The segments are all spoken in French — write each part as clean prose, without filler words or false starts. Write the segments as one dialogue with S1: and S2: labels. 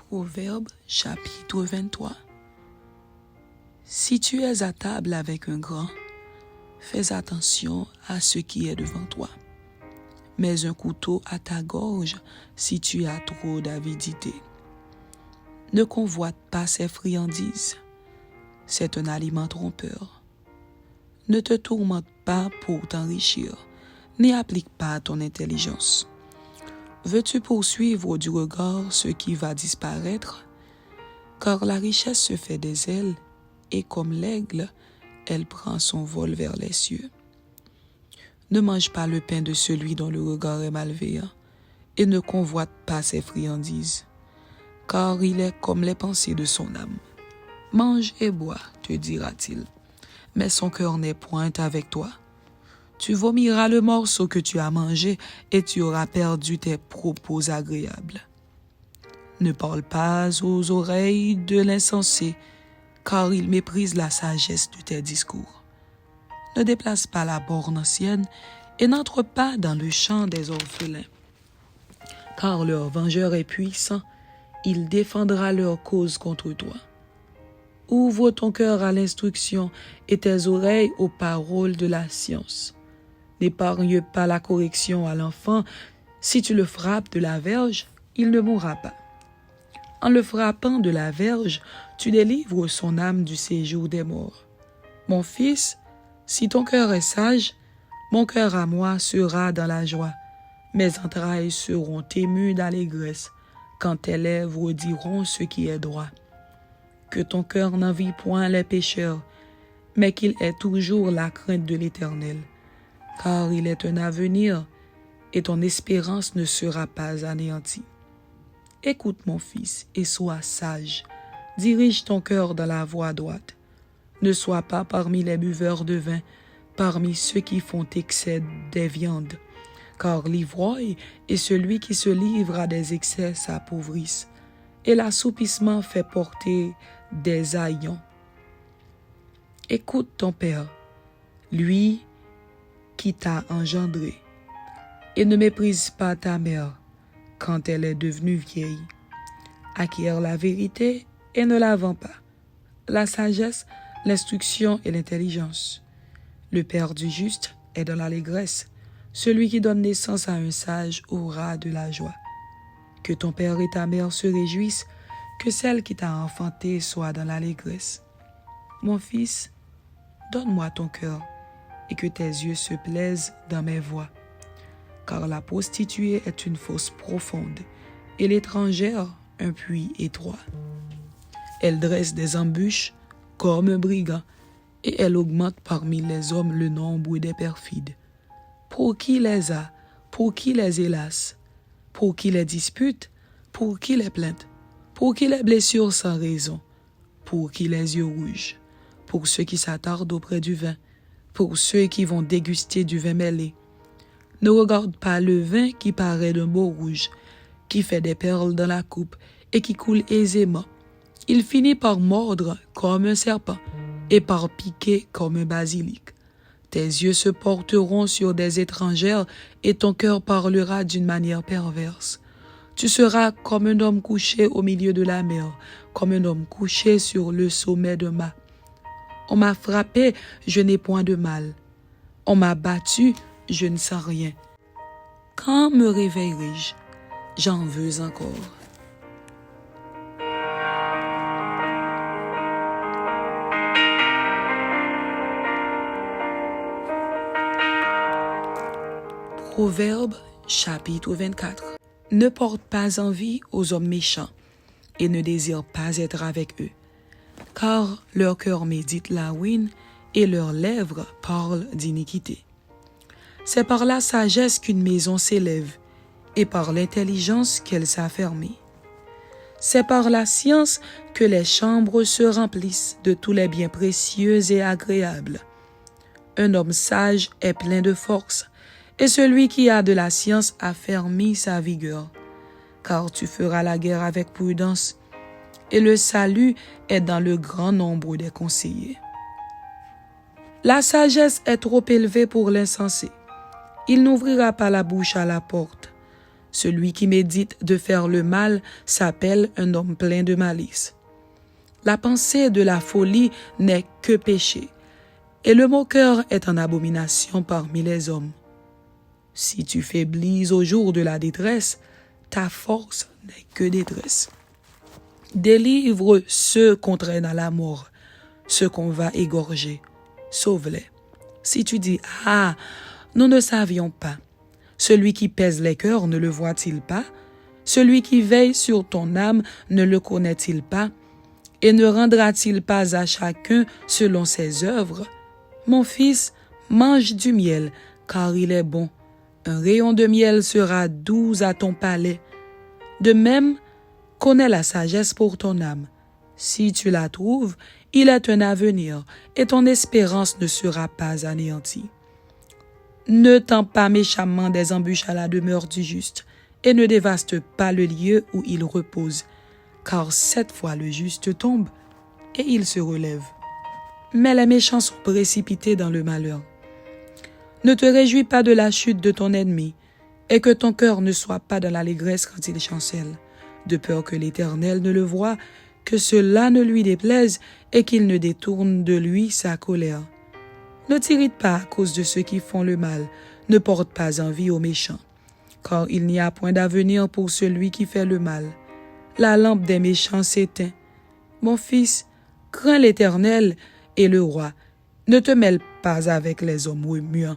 S1: Proverbe chapitre 23. Si tu es à table avec un grand, fais attention à ce qui est devant toi. Mets un couteau à ta gorge si tu as trop d'avidité. Ne convoite pas ses friandises. C'est un aliment trompeur. Ne te tourmente pas pour t'enrichir, n'y applique pas ton intelligence. Veux-tu poursuivre du regard ce qui va disparaître? Car la richesse se fait des ailes, et comme l'aigle, elle prend son vol vers les cieux. Ne mange pas le pain de celui dont le regard est malveillant, et ne convoite pas ses friandises, car il est comme les pensées de son âme. Mange et bois, te dira-t-il, mais son cœur n'est point avec toi. Tu vomiras le morceau que tu as mangé et tu auras perdu tes propos agréables. Ne parle pas aux oreilles de l'insensé, car il méprise la sagesse de tes discours. Ne déplace pas la borne ancienne et n'entre pas dans le champ des orphelins, car leur vengeur est puissant, il défendra leur cause contre toi. Ouvre ton cœur à l'instruction et tes oreilles aux paroles de la science. N'épargne pas la correction à l'enfant. Si tu le frappes de la verge, il ne mourra pas. En le frappant de la verge, tu délivres son âme du séjour des morts. Mon fils, si ton cœur est sage, mon cœur à moi sera dans la joie. Mes entrailles seront émues d'allégresse quand tes lèvres diront ce qui est droit. Que ton cœur n'envie point les pécheurs, mais qu'il ait toujours la crainte de l'Éternel. Car il est un avenir, et ton espérance ne sera pas anéantie. Écoute mon fils, et sois sage. Dirige ton cœur dans la voie droite. Ne sois pas parmi les buveurs de vin, parmi ceux qui font excès des viandes. Car l'ivrogne et celui qui se livre à des excès s'appauvrissent, et l'assoupissement fait porter des haillons. Écoute ton père, lui qui t'a engendré, et ne méprise pas ta mère quand elle est devenue vieille. Acquiert la vérité et ne la vends pas, la sagesse, l'instruction et l'intelligence. Le père du juste est dans l'allégresse, celui qui donne naissance à un sage aura de la joie. Que ton père et ta mère se réjouissent, que celle qui t'a enfanté soit dans l'allégresse. Mon fils, donne-moi ton cœur, et que tes yeux se plaisent dans mes voies. Car la prostituée est une fosse profonde, et l'étrangère un puits étroit. Elle dresse des embûches comme un brigand, et elle augmente parmi les hommes le nombre des perfides. Pour qui les a, pour qui les hélas, pour qui les disputes, pour qui les plaintes, pour qui les blessures sans raison, pour qui les yeux rouges, pour ceux qui s'attardent auprès du vin, pour ceux qui vont déguster du vin mêlé. Ne regarde pas le vin qui paraît d'un beau rouge, qui fait des perles dans la coupe et qui coule aisément. Il finit par mordre comme un serpent et par piquer comme un basilic. Tes yeux se porteront sur des étrangères et ton cœur parlera d'une manière perverse. Tu seras comme un homme couché au milieu de la mer, comme un homme couché sur le sommet d'un mât. On m'a frappé, je n'ai point de mal. On m'a battu, je ne sens rien. Quand me réveillerai-je? J'en veux encore. Proverbe chapitre 24. Ne porte pas envie aux hommes méchants et ne désire pas être avec eux, car leur cœur médite la ruine et leurs lèvres parlent d'iniquité. C'est par la sagesse qu'une maison s'élève et par l'intelligence qu'elle s'affermit. C'est par la science que les chambres se remplissent de tous les biens précieux et agréables. Un homme sage est plein de force, et celui qui a de la science affermit sa vigueur. Car tu feras la guerre avec prudence, et le salut est dans le grand nombre des conseillers. La sagesse est trop élevée pour l'insensé. Il n'ouvrira pas la bouche à la porte. Celui qui médite de faire le mal s'appelle un homme plein de malice. La pensée de la folie n'est que péché, et le moqueur est en abomination parmi les hommes. Si tu faiblis au jour de la détresse, ta force n'est que détresse. Délivre ceux qu'on traîne à la mort, ceux qu'on va égorger. Sauve-les. Si tu dis « Ah, nous ne savions pas », celui qui pèse les cœurs ne le voit-il pas? Celui qui veille sur ton âme ne le connaît-il pas? Et ne rendra-t-il pas à chacun selon ses œuvres? Mon fils, mange du miel, car il est bon. Un rayon de miel sera doux à ton palais. De même, connais la sagesse pour ton âme. Si tu la trouves, il est un avenir, et ton espérance ne sera pas anéantie. Ne tends pas méchamment des embûches à la demeure du juste, et ne dévaste pas le lieu où il repose, car 7 fois le juste tombe, et il se relève. Mais les méchants sont précipités dans le malheur. Ne te réjouis pas de la chute de ton ennemi, et que ton cœur ne soit pas dans l'allégresse quand il chancelle, de peur que l'Éternel ne le voie, que cela ne lui déplaise, et qu'il ne détourne de lui sa colère. Ne t'irrite pas à cause de ceux qui font le mal, ne porte pas envie aux méchants, car il n'y a point d'avenir pour celui qui fait le mal. La lampe des méchants s'éteint. Mon fils, crains l'Éternel et le roi. Ne te mêle pas avec les hommes remuants,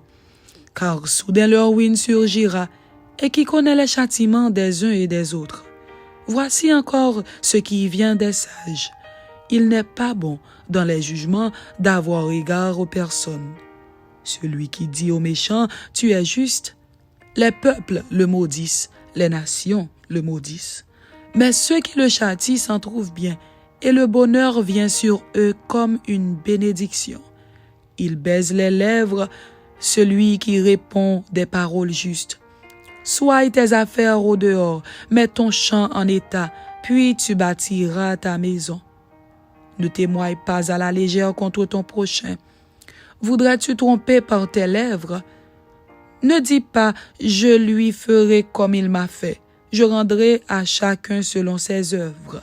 S1: car soudain leur ruine surgira, et qui connaît les châtiments des uns et des autres. Voici encore ce qui vient des sages. Il n'est pas bon, dans les jugements, d'avoir égard aux personnes. Celui qui dit aux méchants, « Tu es juste », les peuples le maudissent, les nations le maudissent. Mais ceux qui le châtient s'en trouvent bien, et le bonheur vient sur eux comme une bénédiction. Il baise les lèvres, celui qui répond des paroles justes. Sois tes affaires au dehors, mets ton champ en état, puis tu bâtiras ta maison. Ne témoigne pas à la légère contre ton prochain. Voudrais-tu tromper par tes lèvres? Ne dis pas « Je lui ferai comme il m'a fait. Je rendrai à chacun selon ses œuvres. »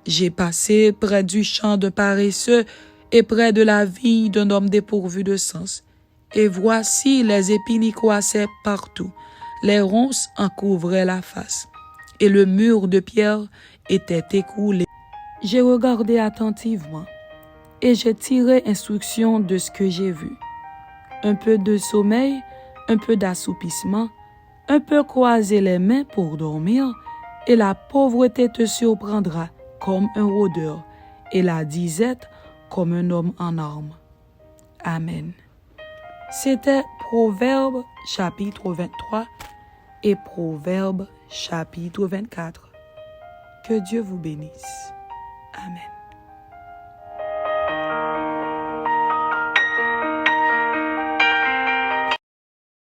S1: J'ai passé près du champ d'un paresseux et près de la vigne d'un homme dépourvu de sens. Et voici les épines y croissaient partout. Les ronces en couvraient la face. Et le mur de pierre était écroulé. J'ai regardé attentivement et j'ai tiré instruction de ce que j'ai vu. Un peu de sommeil, un peu d'assoupissement, un peu croiser les mains pour dormir, et la pauvreté te surprendra comme un rôdeur, et la disette comme un homme en armes. Amen. C'était Proverbe chapitre 23 et Proverbe chapitre 24. Que Dieu vous bénisse. Amen.